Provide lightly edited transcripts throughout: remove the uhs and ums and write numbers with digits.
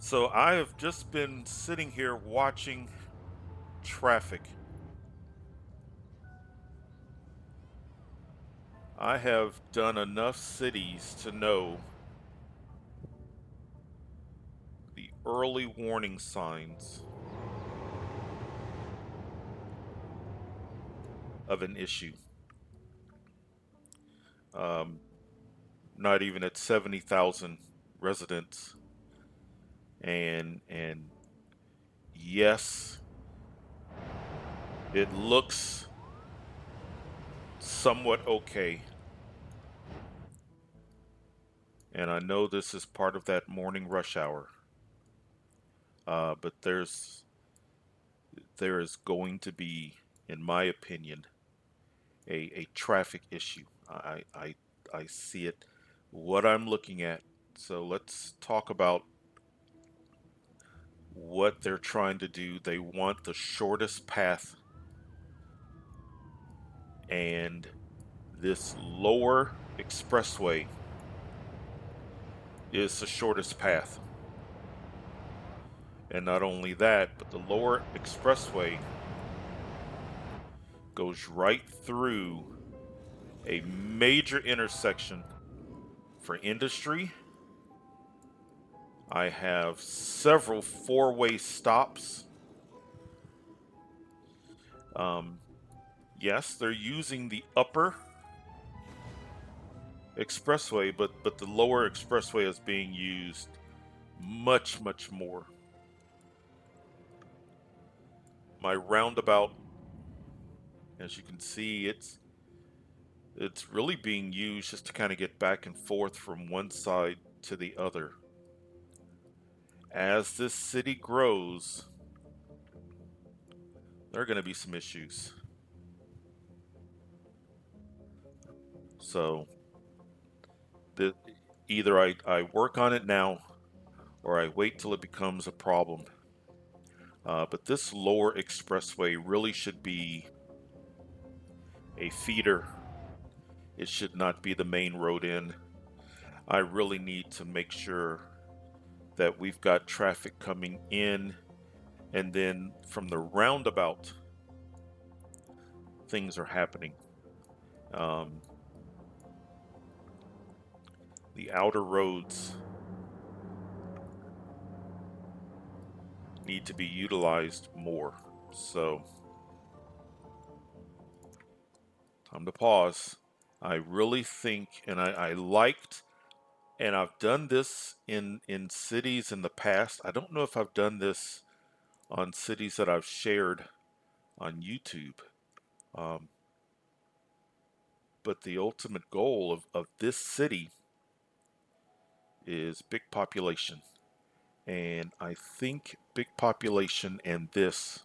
So I have just been sitting here watching traffic. I have done enough cities to know the early warning signs of an issue. Um, Not even at 70,000 residents. And yes, it looks somewhat okay. And I know this is part of that morning rush hour. But there is going to be, in my opinion, a traffic issue. I see it, what I'm looking at. So let's talk about what they're trying to do. They want the shortest path, and this lower expressway is the shortest path. And not only that, but the lower expressway goes right through a major intersection for industry. I have several four-way stops. Um, yes, they're using the upper expressway, but the lower expressway is being used much more. My roundabout, as you can see, it's really being used just to kind of get back and forth from one side to the other. As this city grows, there are going to be some issues. So the, either I work on it now or I wait till it becomes a problem. But this lower expressway really should be a feeder. It should not be the main road in. I really need to make sure that we've got traffic coming in, and then from the roundabout, things are happening. Um, the outer roads need to be utilized more. So, time to pause. I really think, and I liked, and I've done this in cities in the past. I don't know if I've done this on cities that I've shared on YouTube. Um, but the ultimate goal of this city is big population. And I think big population and this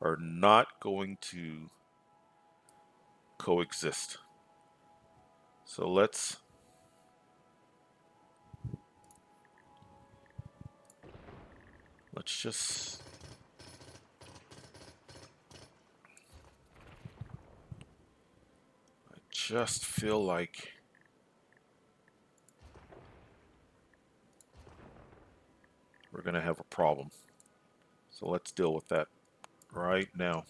are not going to coexist. So let's just feel like we're going to have a problem. So let's deal with that right now.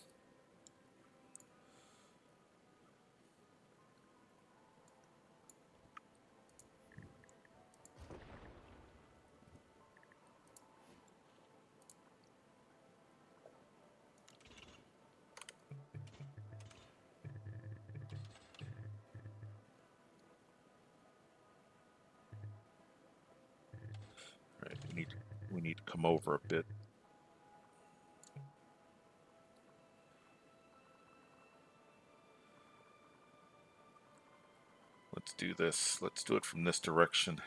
All right, we need to come over a bit. Let's do this. Let's do it from this direction.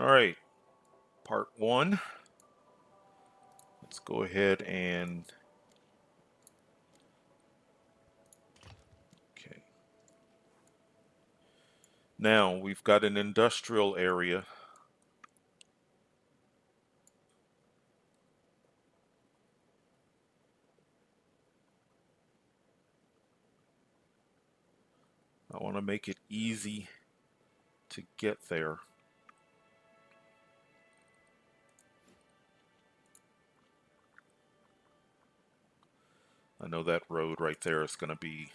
All right, part one. Let's go ahead and, okay. Now we've got an industrial area. I want to make it easy to get there. I know that road right there is going to be,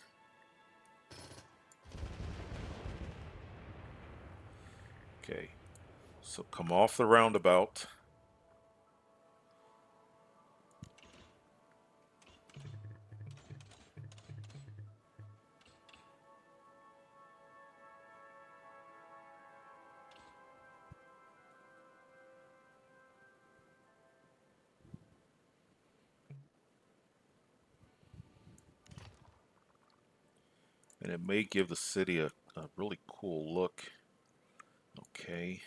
okay. So come off the roundabout. And it may give the city a really cool look. Okay.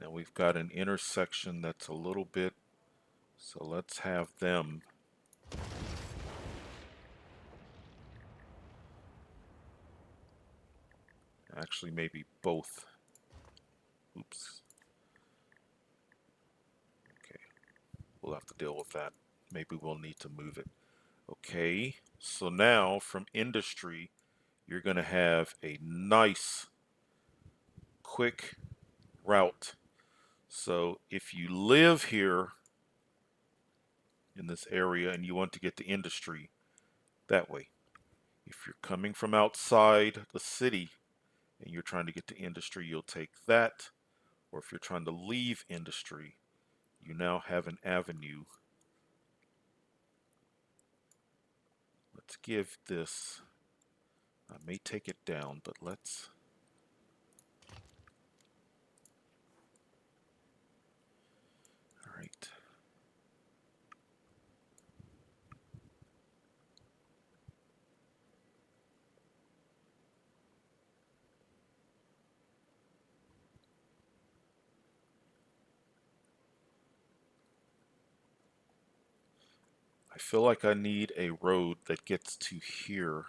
Now we've got an intersection that's a little bit, so let's have them. Actually, maybe both. Oops. Okay. We'll have to deal with that. Maybe we'll need to move it. Okay. So now from industry, you're going to have a nice, quick route. So if you live here in this area and you want to get to industry, that way. If you're coming from outside the city and you're trying to get to industry, you'll take that. Or if you're trying to leave industry, you now have an avenue. Let's give this, I may take it down, but let's, all right. I feel like I need a road that gets to here.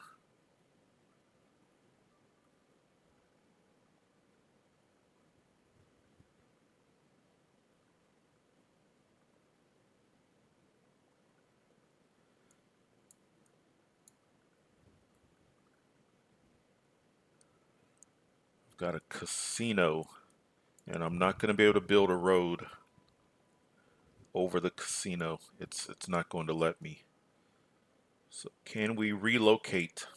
I've got a casino, and I'm not going to be able to build a road over the casino. It's not going to let me. So can we relocate?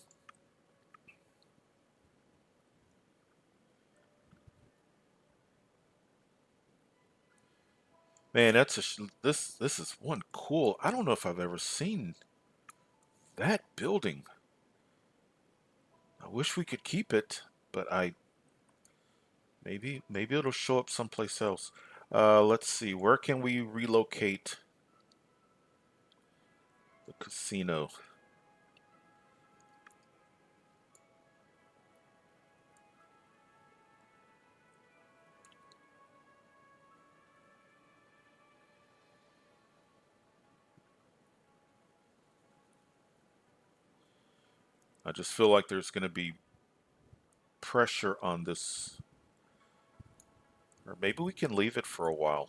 Man, that's this is one cool. I don't know if I've ever seen that building. I wish we could keep it, but maybe it'll show up someplace else. Let's see. Where can we relocate the casino? I just feel like there's going to be pressure on this, or maybe we can leave it for a while.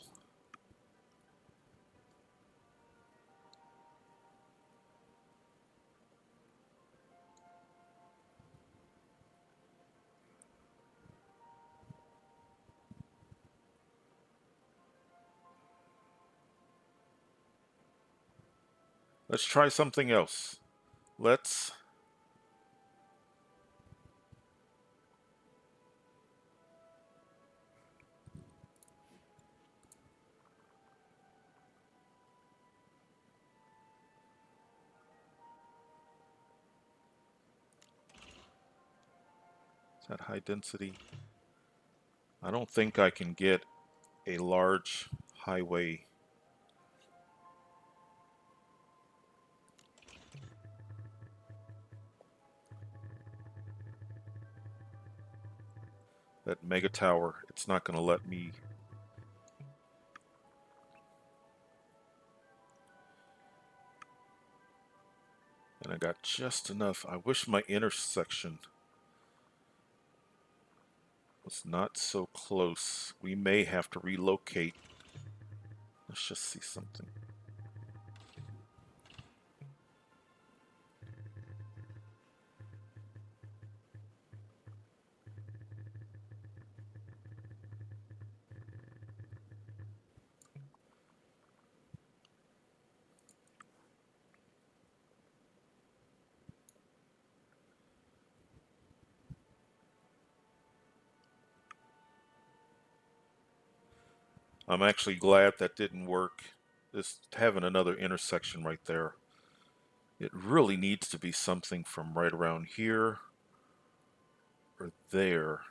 Let's try something else. Let's, is that high density? I don't think I can get a large highway. that mega tower. It's not going to let me. And I got just enough. I wish my intersection was not so close. We may have to relocate. Let's just see something. I'm actually glad that didn't work. This having another intersection right there. It really needs to be something from right around here or there.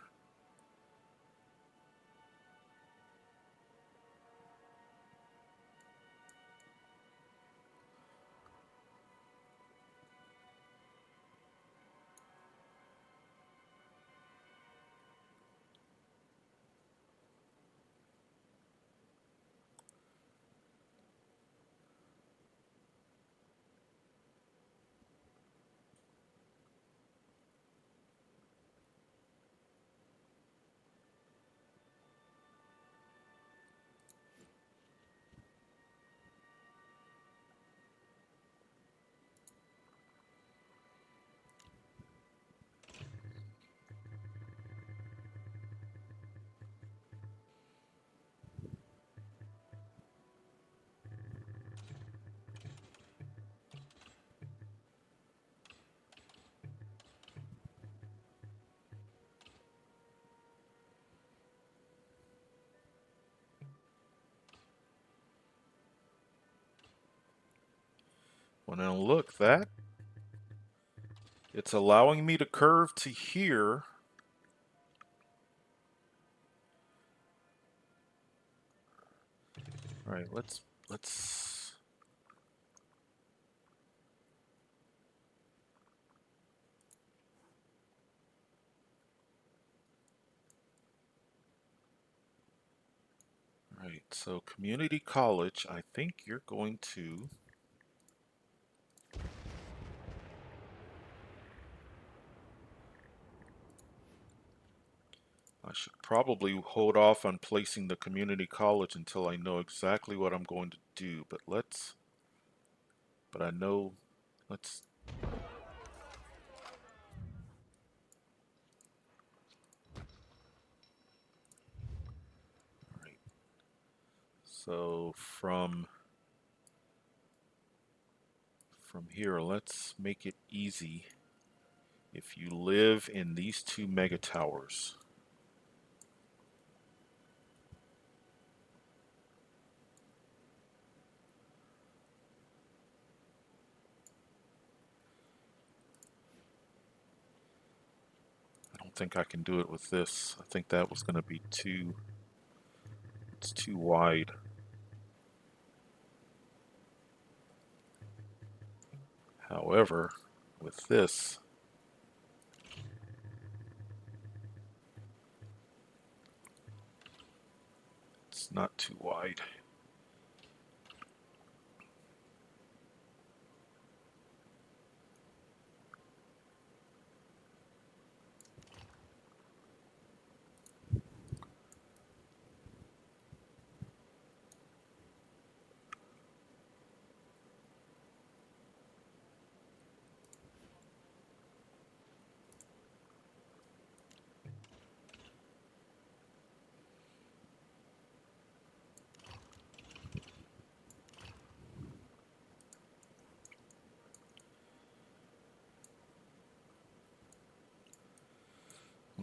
Well, now look, that it's allowing me to curve to here. All right, let's all right, so community college, I think you're going to I should probably hold off on placing the community college until I know exactly what I'm going to do, but I know, let's, all right. So from here, let's make it easy. If you live in these two mega towers, I don't think I can do it with this. I think that was going to be it's too wide. However, with this, it's not too wide.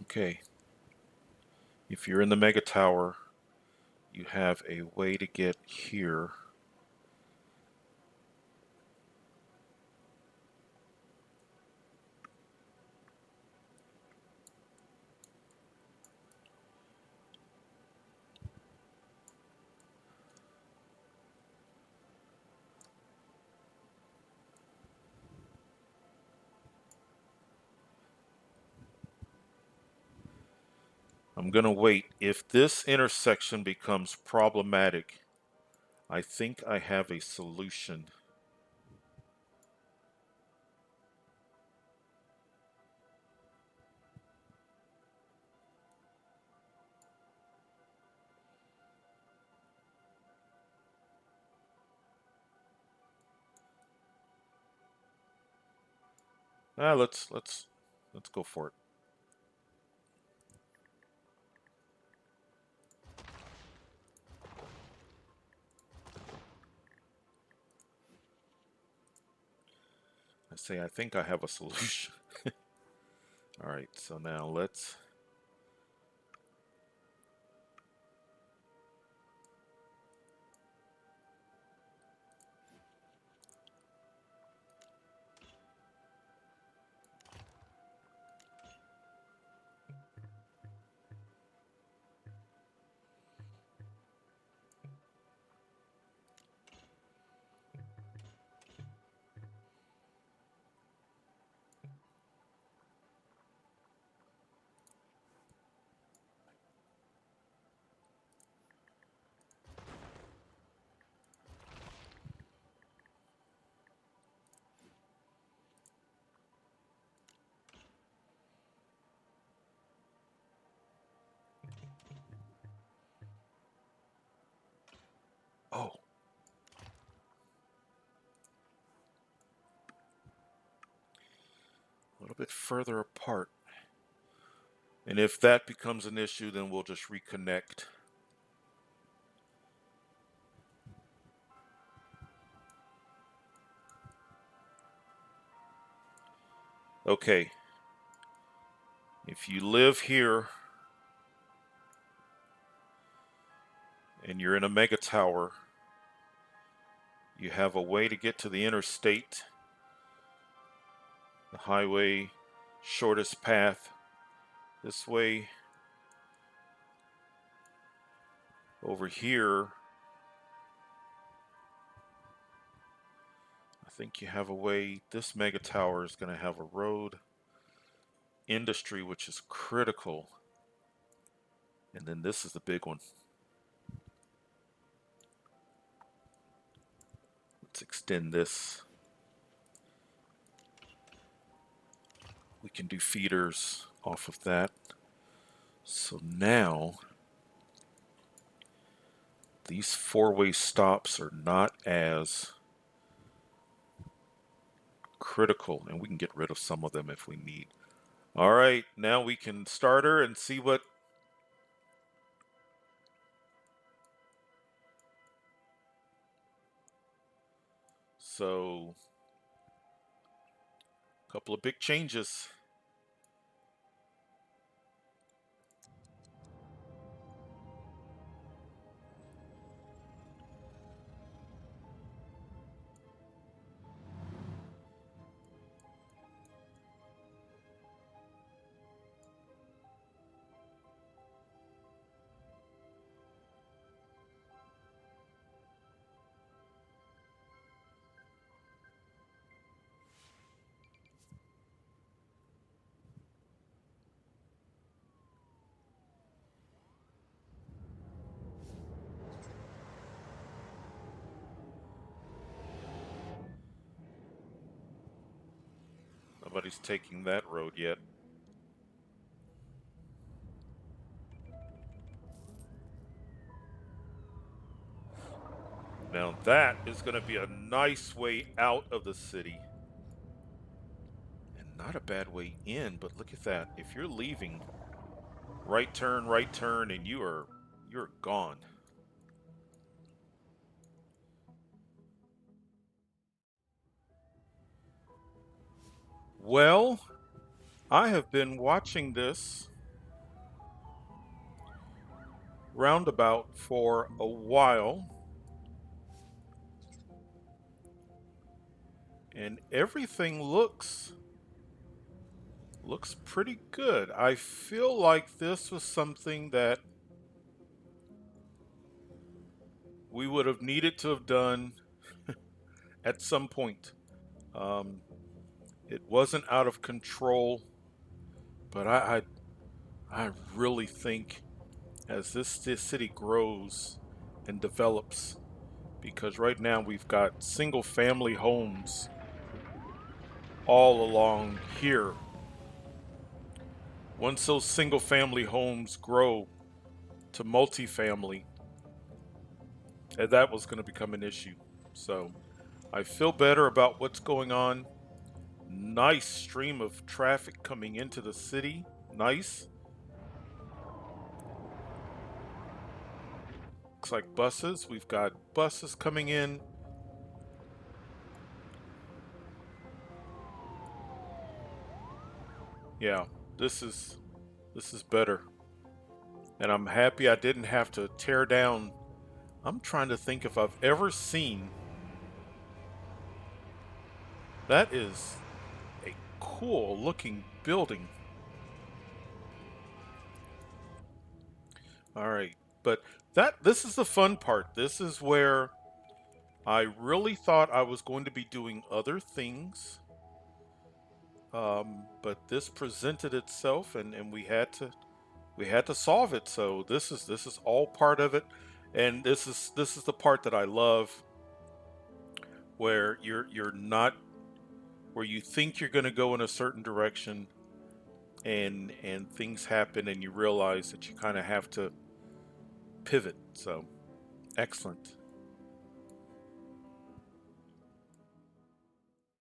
Okay, if you're in the mega tower, you have a way to get here. I'm going to wait. If this intersection becomes problematic, I think I have a solution. Let's go for it. I think I have a solution. All right, so now let's. Oh, a little bit further apart. And if that becomes an issue, then we'll just reconnect. Okay, if you live here and you're in a mega tower, you have a way to get to the interstate, the highway, shortest path. This way, over here, I think you have a way. This mega tower is going to have a road, industry, which is critical. And then this is the big one. Let's extend this. We can do feeders off of that. So now these four-way stops are not as critical, and we can get rid of some of them if we need. All right, now we can start her and see what. So, a couple of big changes. Nobody's taking that road yet. Now that is going to be a nice way out of the city. And not a bad way in, but look at that. If you're leaving, right turn, and you're gone. Well, I have been watching this roundabout for a while, and everything looks pretty good. I feel like this was something that we would have needed to have done at some point. It wasn't out of control, but I I really think as this city grows and develops, because right now we've got single family homes all along here. Once those single family homes grow to multifamily, that was going to become an issue. So I feel better about what's going on. Nice stream of traffic coming into the city. Nice. Looks like buses. We've got buses coming in. Yeah, this is better. And I'm happy I didn't have to tear down. I'm trying to think if I've ever seen that is a cool looking building. All right. But this is the fun part. This is where I really thought I was going to be doing other things. But this presented itself and we had to solve it. So this is all part of it. And this is the part that I love where you're not where you think you're going to go in a certain direction and things happen and you realize that you kind of have to pivot. So excellent.